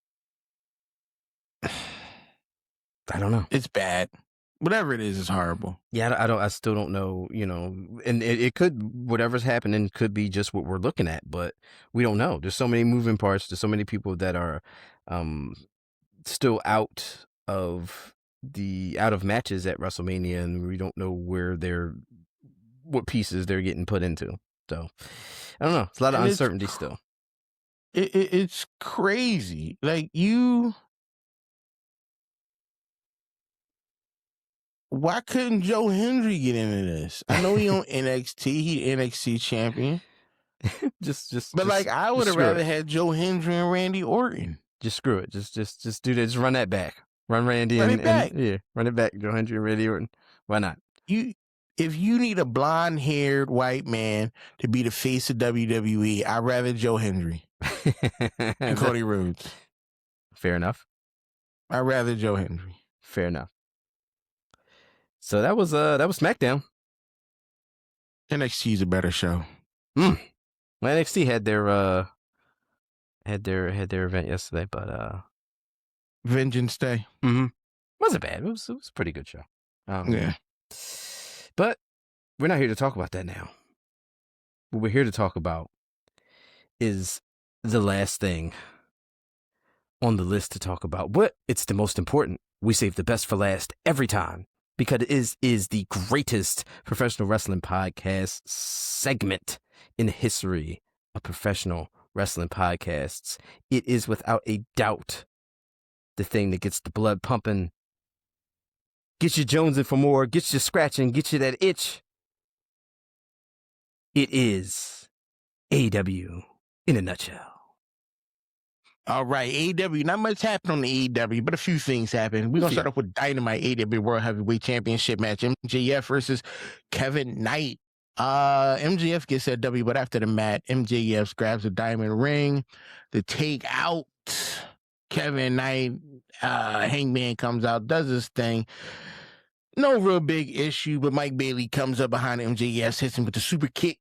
I don't know. It's bad. Whatever it is horrible. Yeah, I still don't know, and it could, whatever's happening could be just what we're looking at, but we don't know. There's so many moving parts. There's so many people that are still out of matches at WrestleMania, and we don't know what pieces they're getting put into. So I don't know. It's a lot of uncertainty still. It's crazy. Like, why couldn't Joe Hendry get into this? I know he on NXT. He NXT champion. I would have rather had Joe Hendry and Randy Orton. Just screw it. Just do that. Just run that back. Run Randy run it back. Joe Hendry and Randy Orton. Why not? If you need a blonde-haired white man to be the face of WWE, I'd rather Joe Hendry and Cody Rhodes. Fair enough. I'd rather Joe Hendry. Fair enough. So that was SmackDown. NXT is a better show. Well, NXT had their event yesterday, but Vengeance Day. Wasn't bad. It was a pretty good show. Yeah. But we're not here to talk about that now. What we're here to talk about is the last thing on the list to talk about, but it's the most important. We save the best for last every time because it is the greatest professional wrestling podcast segment in the history of professional wrestling podcasts. It is without a doubt the thing that gets the blood pumping, gets you jonesing for more, gets you scratching, gets you that itch. It is AEW in a nutshell. All right, AEW, not much happened on the AEW, but a few things happened. We're going to start off with Dynamite AEW World Heavyweight Championship match, MJF versus Kevin Knight. MJF gets that W, but after the match, MJF grabs a diamond ring to take out Kevin Knight. Hangman comes out, does his thing. No real big issue, but Mike Bailey comes up behind MJF, hits him with the super kick,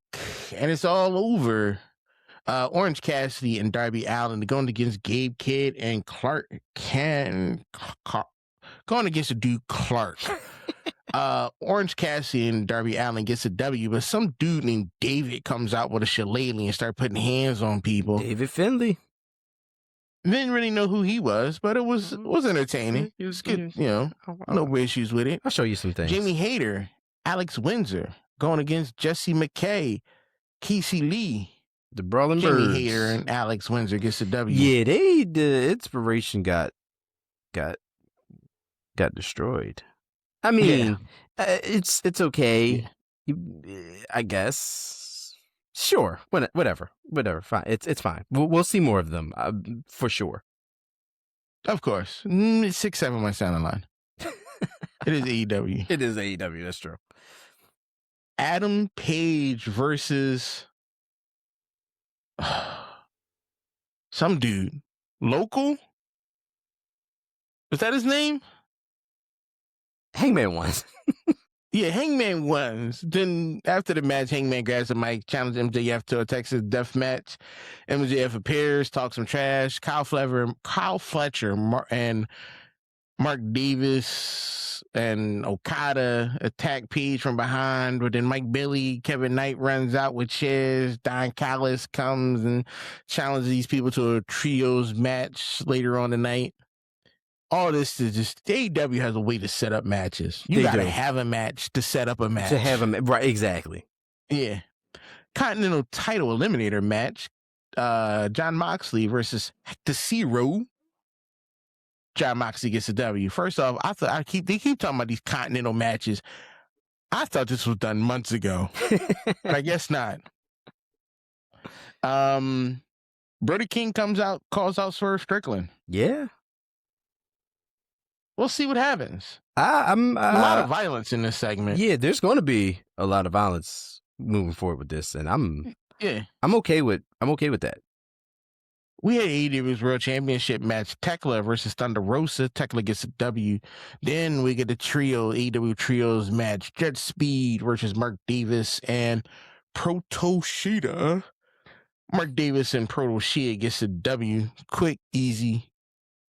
and it's all over. Orange Cassidy and Darby Allin going against Gabe Kidd and Clark going against the dude Clark. Orange Cassidy and Darby Allin gets a W, but some dude named David comes out with a shillelagh and start putting hands on people. David Finlay. Didn't really know who he was, but it was entertaining. It was good, no issues with it. I'll show you some things. Jamie Hayter, Alex Windsor going against Jesse McKay, Casey Lee. The Brawling Jamie Birds. Hayter and Alex Windsor gets a W. Yeah, the inspiration got destroyed. I mean, it's okay. Yeah. I guess. Sure, whatever. Fine, it's fine. We'll see more of them for sure. Of course, 6-7 my sound line. It is AEW. It is AEW. That's true. Adam Page versus some dude. Local? Is that his name? Hangman won. Yeah, Hangman won. Then after the match, Hangman grabs the mic, challenges MJF to a Texas death match. MJF appears, talks some trash. Kyle Fletcher, and Mark Davis and Okada attack Page from behind, but then Mike Bailey, Kevin Knight runs out with chairs. Don Callis comes and challenges these people to a trios match later on the night. All this is just AEW has a way to set up matches. You got to have a match to set up a match. To have right, exactly. Yeah. Continental title eliminator match. Jon Moxley versus Hector Zero. Jon Moxley gets a W. First off, they keep talking about these continental matches. I thought this was done months ago, but I guess not. Brody King comes out, calls out Swerve Strickland. Yeah. We'll see what happens. I'm a lot of violence in this segment. Yeah, there's going to be a lot of violence moving forward with this, and I'm okay with that. We had AEW's World Championship match, Tekla versus Thunder Rosa. Tekla gets a W. Then we get the AEW Trios match, Jet Speed versus Mark Davis and Proto Shida. Mark Davis and Proto Shida gets a W. Quick, easy.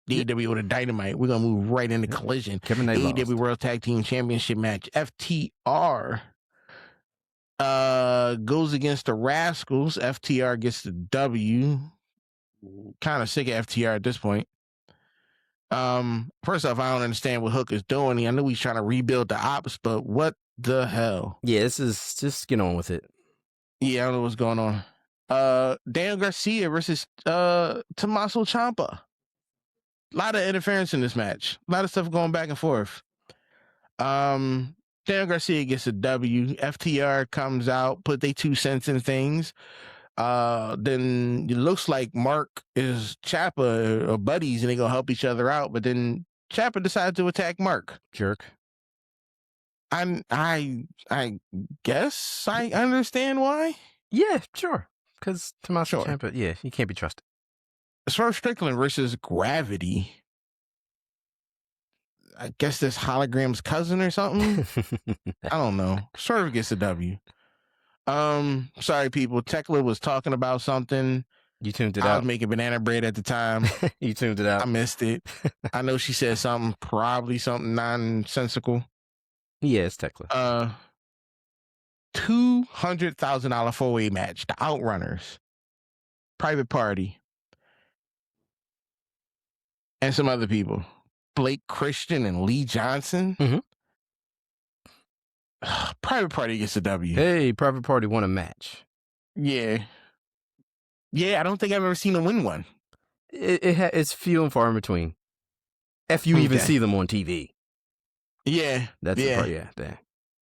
The AEW with a Dynamite. We're going to move right into Collision. Kevin Knight AEW lost. World Tag Team Championship match, FTR goes against the Rascals. FTR gets the W. Kind of sick of FTR at this point. First off, I don't understand what Hook is doing. I know he's trying to rebuild the ops, but what the hell? Yeah, this is just get on with it. Yeah, I don't know what's going on. Daniel Garcia versus Tommaso Ciampa. A lot of interference in this match. A lot of stuff going back and forth. Daniel Garcia gets a W. FTR comes out, put their 2 cents in things. Then it looks like Mark is Ciampa are buddies and they gonna help each other out. But then Ciampa decides to attack Mark. Jerk. I guess I understand why. Yeah, sure. Because Tommaso Ciampa, yeah, he can't be trusted. Swerve Strickland versus Gravity. I guess this hologram's cousin or something. I don't know. Swerve gets a W. Sorry, people. Tekla was talking about something. You tuned it I out. was making banana bread at the time. You tuned it out. I missed it. I know she said something, probably something nonsensical. Yeah, it's Tekla. $200,000 4-way match. The Outrunners. Private Party. and some other people. Blake Christian and Lee Johnson. Mhm. Private Party gets a W. Hey, Private Party won a match. Yeah. Yeah, I don't think I've ever seen him win one. It's few and far in between. If you even see them on TV. Yeah. That's the part, yeah. Dang.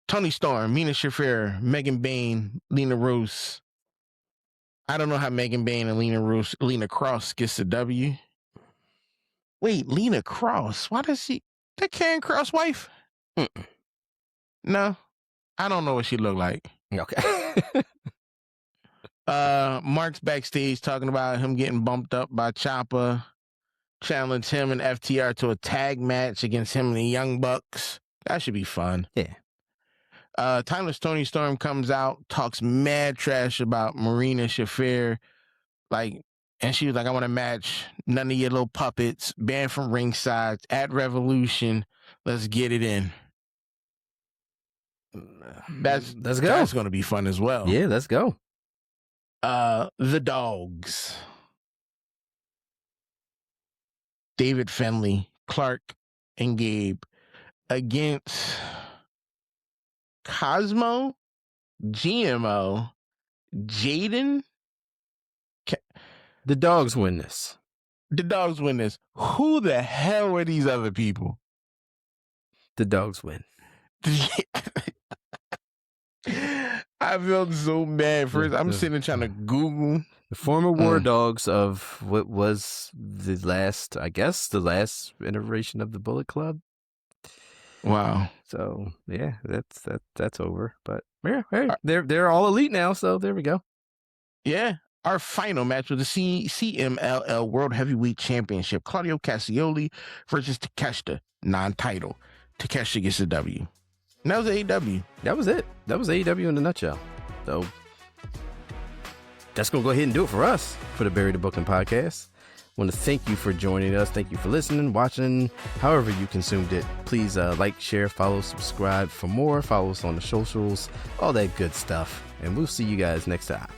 Tony Storm, Mina Shafir, Megan Bain, Lena Roos. I don't know how Megan Bain and Lena Cross gets a W. Wait, Lena Cross? Why does she? That Karen Cross wife? Mm-mm. No, I don't know what she looked like. Okay. Mark's backstage talking about him getting bumped up by Ciampa, challenged him and FTR to a tag match against him and the Young Bucks. That should be fun. Yeah. Timeless Tony Storm comes out, talks mad trash about Marina Shafir, and she was like, I want to match none of your little puppets, banned from ringside, at Revolution. Let's get it in. Let's go. That's going to be fun as well. Yeah, let's go. The Dogs. David Finlay, Clark, and Gabe against Cosmo, GMO, Jaden. The Dogs win this. The Dogs win this. Who the hell were these other people? The Dogs win. I felt so bad. First, I'm sitting there trying to Google. The former War Dogs of what was the last iteration of the Bullet Club. Wow. So yeah, that's over. But yeah, hey, they're all elite now. So there we go. Yeah. Our final match was the CMLL World Heavyweight Championship. Claudio Cassioli versus Takeshita, non-title. Takeshita gets the W. And that was AEW. That was it. That was AEW in a nutshell. So that's going to go ahead and do it for us for the Bury the Booking podcast. I want to thank you for joining us. Thank you for listening, watching, however you consumed it. Please like, share, follow, subscribe for more. Follow us on the socials, all that good stuff. And we'll see you guys next time.